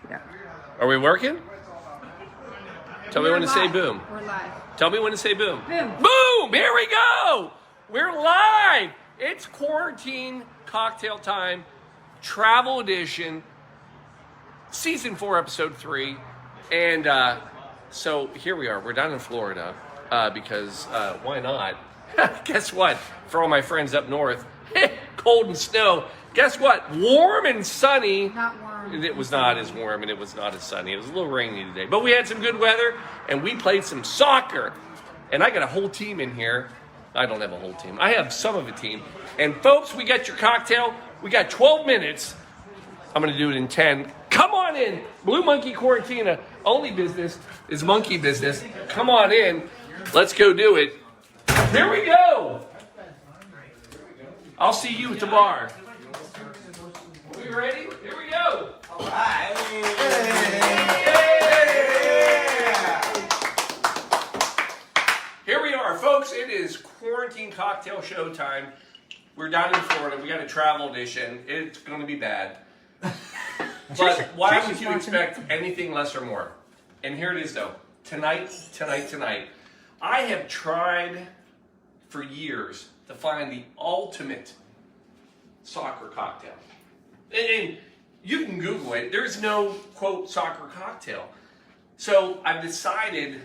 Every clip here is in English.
Yeah. Are we working? Tell me when to say boom. We're live. Tell me when to say boom. Boom. Boom! Here we go! We're live! It's quarantine cocktail time, travel edition, season 4, episode 3. And so here we are. We're down in Florida because why not? Guess what? For all my friends up north, cold and snow. Guess what? Warm and sunny. Not warm. It was not as warm and it was not as sunny. It was a little rainy today. But we had some good weather and we played some soccer. And I got a whole team in here. I don't have a whole team. I have some of a team. And folks, we got your cocktail. We got 12 minutes. I'm going to do it in 10. Come on in. Blue Monkey Quarantina. Only business is monkey business. Come on in. Let's go do it. Here we go. I'll see you at the bar. Are we ready? Here we go. All right. Here we are, folks. It is quarantine cocktail show time. We're down in Florida. We got a travel edition. It's going to be bad. But why would you expect anything less or more? And here it is, though. Tonight. I have tried for years to find the ultimate soccer cocktail. And you can Google it. There's no, quote, soccer cocktail. So I've decided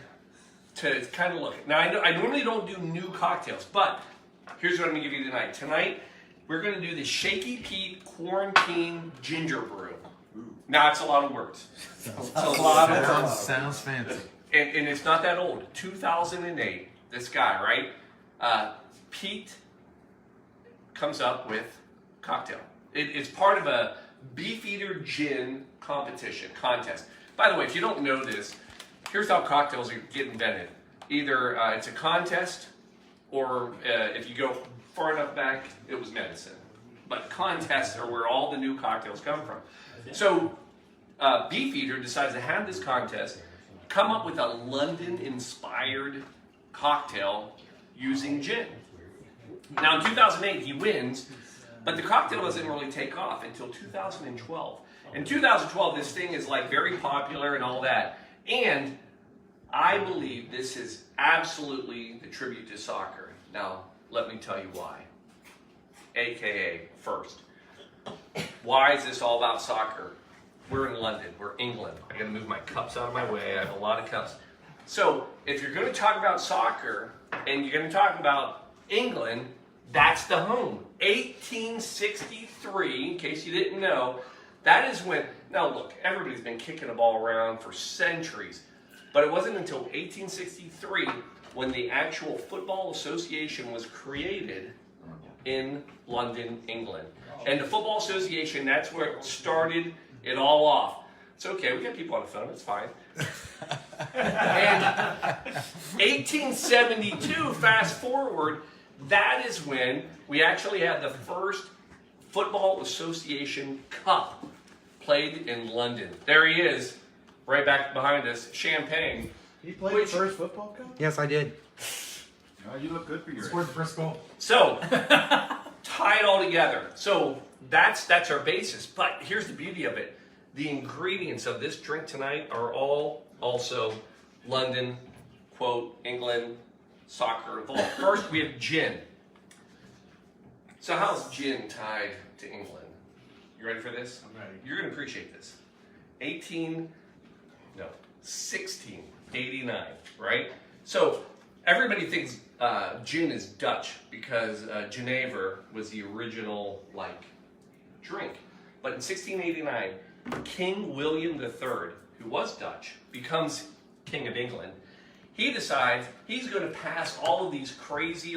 to kind of look. Now, I normally don't do new cocktails, but here's what I'm going to give you tonight. Tonight, we're going to do the Shaky Pete Quarantine Ginger Brew. Now, it's a lot of words. It's a lot of words. Sounds fancy. And it's not that old. 2008, this guy, right? Pete comes up with cocktail. It's part of a Beefeater gin contest. By the way, if you don't know this, here's how cocktails get invented. Either it's a contest, or if you go far enough back, it was medicine. But contests are where all the new cocktails come from. So Beefeater decides to have this contest, come up with a London-inspired cocktail using gin. Now in 2008, he wins, but the cocktail doesn't really take off until 2012. In 2012, this thing is like very popular and all that. And I believe this is absolutely the tribute to soccer. Now, let me tell you why. AKA first. Why is this all about soccer? We're in London. We're England. I gotta move my cups out of my way. I have a lot of cups. So, if you're gonna talk about soccer and you're gonna talk about England, that's the home. 1863, in case you didn't know, that is when, now look, everybody's been kicking the ball around for centuries, but it wasn't until 1863 when the actual Football Association was created in London, England. And the Football Association, that's where it started it all off. It's okay, we got people on the phone, it's fine. And 1872, fast forward, that is when we actually had the first Football Association Cup played in London. There he is, right back behind us, Champagne. He played the first football cup? Yes, I did. Oh, you look good for your age. Scored the first goal. So, tie it all together. So, that's our basis. But here's the beauty of it. The ingredients of this drink tonight are all also London, quote, England, soccer involved. First, we have gin. So how's gin tied to England? You ready for this? I'm ready. You're going to appreciate this. 1689, right? So everybody thinks gin is Dutch because Genever was the original, drink. But in 1689, King William III, who was Dutch, becomes King of England. He decides he's going to pass all of these crazy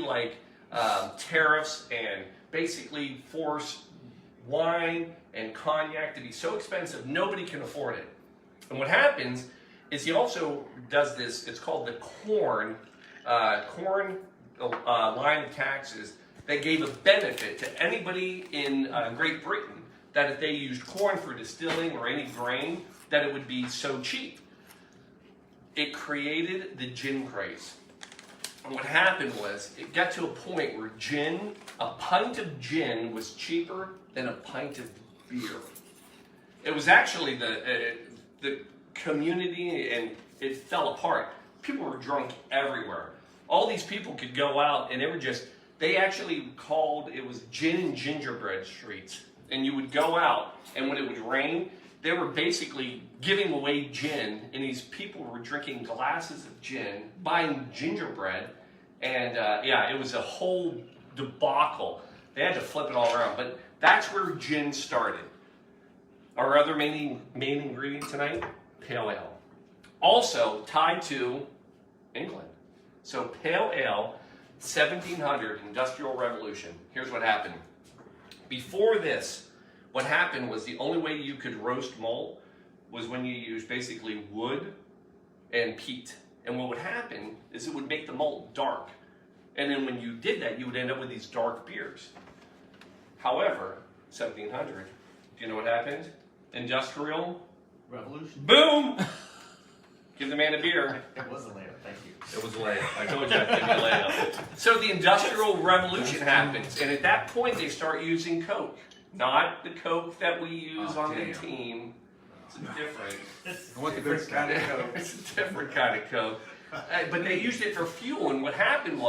tariffs and basically force wine and cognac to be so expensive nobody can afford it. And what happens is he also does this, it's called the corn line of taxes that gave a benefit to anybody in Great Britain that if they used corn for distilling or any grain, that it would be so cheap. It created the gin craze. And what happened was, it got to a point where a pint of gin was cheaper than a pint of beer. It was actually the community, and it fell apart. People were drunk everywhere. All these people could go out, and they actually called, it was gin and gingerbread streets. And you would go out, and when it would rain, they were basically giving away gin, and these people were drinking glasses of gin, buying gingerbread, and it was a whole debacle. They had to flip it all around, but that's where gin started. Our other main ingredient tonight, pale ale. Also tied to England. So pale ale, 1700, Industrial Revolution. Here's what happened. Before this, what happened was the only way you could roast malt was when you used basically wood and peat. And what would happen is it would make the malt dark. And then when you did that, you would end up with these dark beers. However, 1700, do you know what happened? Industrial Revolution. Boom! Give the man a beer. It was a layup, thank you. It was a layup. I told you I'd give you a layup. So the Industrial Revolution happens, and at that point they start using Coke. Not the Coke that we use on the team. It's different. I want the good kind of Coke. It's a different kind of Coke. But they used it for fuel, and what happened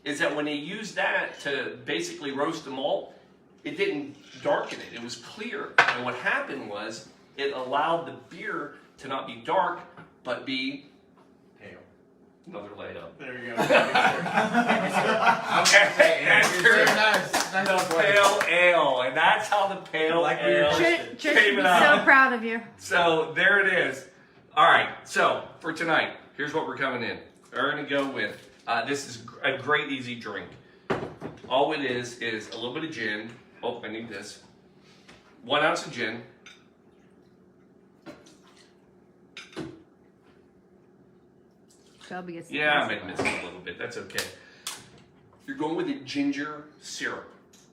is that when they used that to basically roast the malt, it didn't darken it. It was clear. And what happened was it allowed the beer to not be dark, but be Pale. another layup. There you go. Okay, Very nice. the pale ale, and that's how the pale ale Trish came would be out. so proud of you. So there it is. All right. So for tonight, here's what we're coming in. We're going to go with this is a great easy drink. All it is a little bit of gin. Oh, I need this. 1 ounce of gin. Shelby gets Yeah, I might miss it a little bit. That's okay. You're going with a ginger syrup.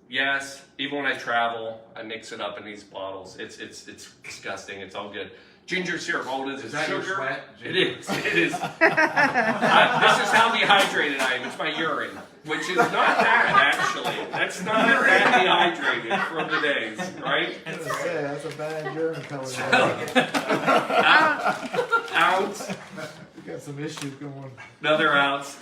Yes, even when I travel, I mix it up in these bottles. It's disgusting. It's all good. Ginger syrup, all it is that your sugar. sweat? It is. It is. This is how dehydrated I am. It's my urine, which is not bad actually. That's not that dehydrated from the days, right? That's a bad urine color. Ounce, We got some issues going. another ounce,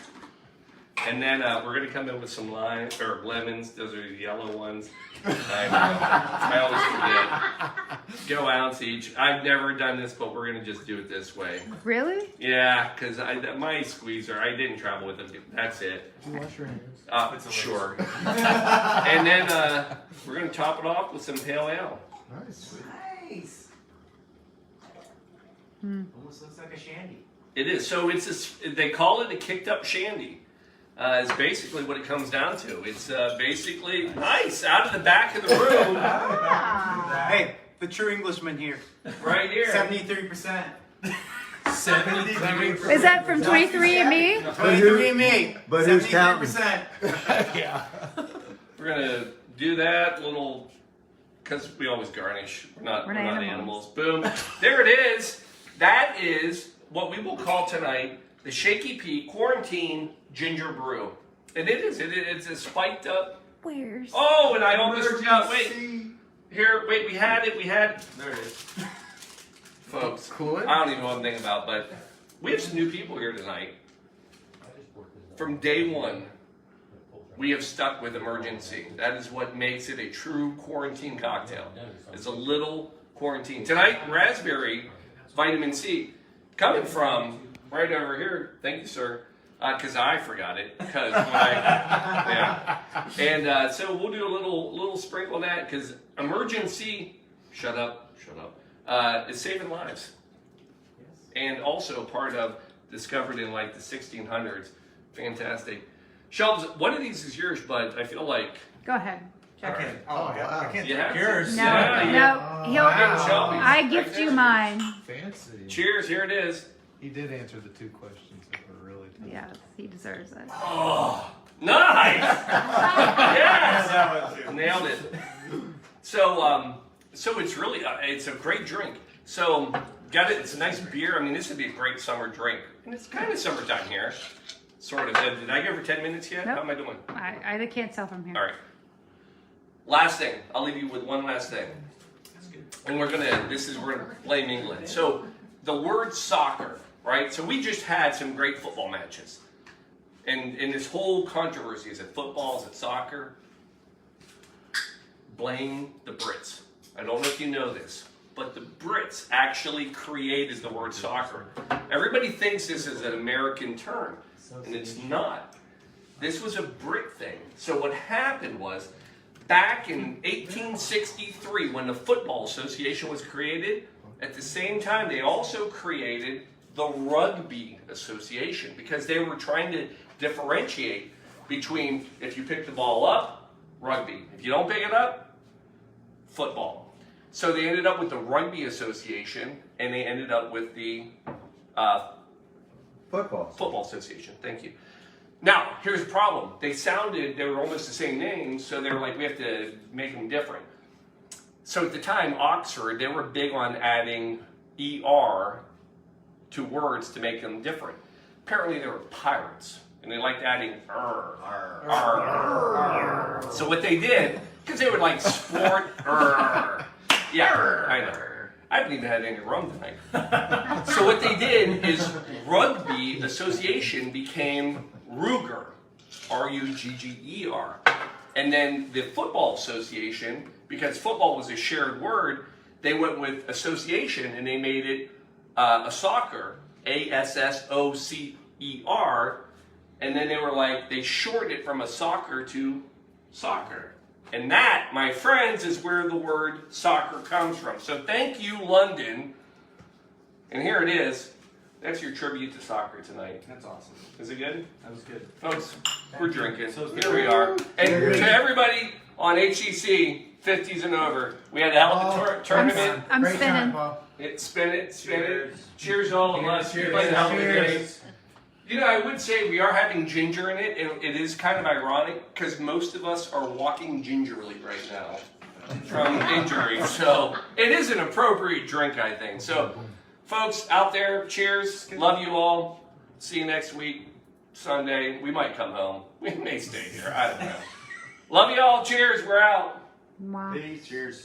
and then we're gonna come in with some lime or lemons. Those are the yellow ones. I always forget. Go ounce each. I've never done this, but we're gonna just do it this way. Really? Yeah, because my squeezer, I didn't travel with them. That's it. Do you wash your hands? Sure. And then we're gonna top it off with some pale ale. Nice. Nice. Almost looks like a shandy. It is. So they call it a kicked up shandy. Is basically what it comes down to. It's basically nice out of the back of the room, Hey, the true Englishman here. right here. 73%. 73%. Is that from 23andMe? 23andMe. But who's counting? 73%. Yeah. We're gonna do that little because we always garnish. We're not animals. Boom. There it is. That is what we will call tonight the Shaky Pete Quarantine Ginger Brew. And it is. It's a spiked up. Where's? Oh, and I almost forgot. Wait. Here, wait, we had it. There it is. Folks, Cool. I don't even know what I'm thinking about, but we have some new people here tonight. From day one, we have stuck with emergency. That is what makes it a true quarantine cocktail. It's a little quarantine. Tonight, raspberry, vitamin C, coming from right over here. Thank you, sir. Because I forgot it. And so we'll do a little sprinkle of that because emergency. Shut up. Is saving lives. And also part of discovered in like the 1600s. Fantastic. Shelves, one of these is yours, but I feel like Go ahead. I can't. Oh, my God. I can't you take have yours. No, Yeah, no, he'll. Wow. Shelby. I gift you mine. Fancy. Cheers, here it is. He did answer the 2 questions that were really tough. Yes, he deserves it. Oh, nice! Yes! That one too. Nailed it. So it's really, it's a great drink. So, got it, it's a nice beer. I mean, this would be a great summer drink. And it's kind of summertime here. Sort of. Did I give her 10 minutes yet? Nope. How am I doing? I can't tell from here. All right. Last thing. I'll leave you with one last thing. and we're gonna blame England. So the word soccer, right? So we just had some great football matches. And this whole controversy, is it football, is it soccer? Blame the Brits. I don't know if you know this, but the Brits actually created the word soccer. Everybody thinks this is an American term, and it's not. This was a Brit thing. So what happened was, back in 1863, when the Football Association was created, at the same time they also created the Rugby Association, because they were trying to differentiate between, if you pick the ball up, rugby. If you don't pick it up, football. So they ended up with the Rugby Association, and they ended up with the Football Association. Thank you. Now, here's the problem. They were almost the same names, so they were like, we have to make them different. So at the time, Oxford, they were big on adding ER to words to make them different. Apparently they were pirates, and they liked adding R. So what they did, because they would like sport, yeah, I know. I haven't even had any rum tonight. So what they did is Rugby Association became Ruger, R-U-G-G-E-R. And then the Football Association, because football was a shared word, they went with association and they made it a soccer, A-S-S-O-C-E-R. And then they were like, they shortened it from a soccer to soccer. And that, my friends, is where the word soccer comes from. So thank you, London. And here it is. That's your tribute to soccer tonight. That's awesome. Is it good? That was good. Folks, we're drinking. So Here we are. And to everybody on HEC, 50s and over, we had a hell of a tournament. I'm Great spinning. time, Paul. Spin it. Cheers. Cheers, all of us. We played a hell of a game. You know, I would say we are having ginger in it, and it is kind of ironic because most of us are walking gingerly right now from injury. So it is an appropriate drink, I think. So, folks out there, cheers. Love you all. See you next week, Sunday. We might come home. We may stay here. I don't know. Love you all. Cheers. We're out. Wow. Peace. Cheers.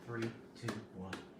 3.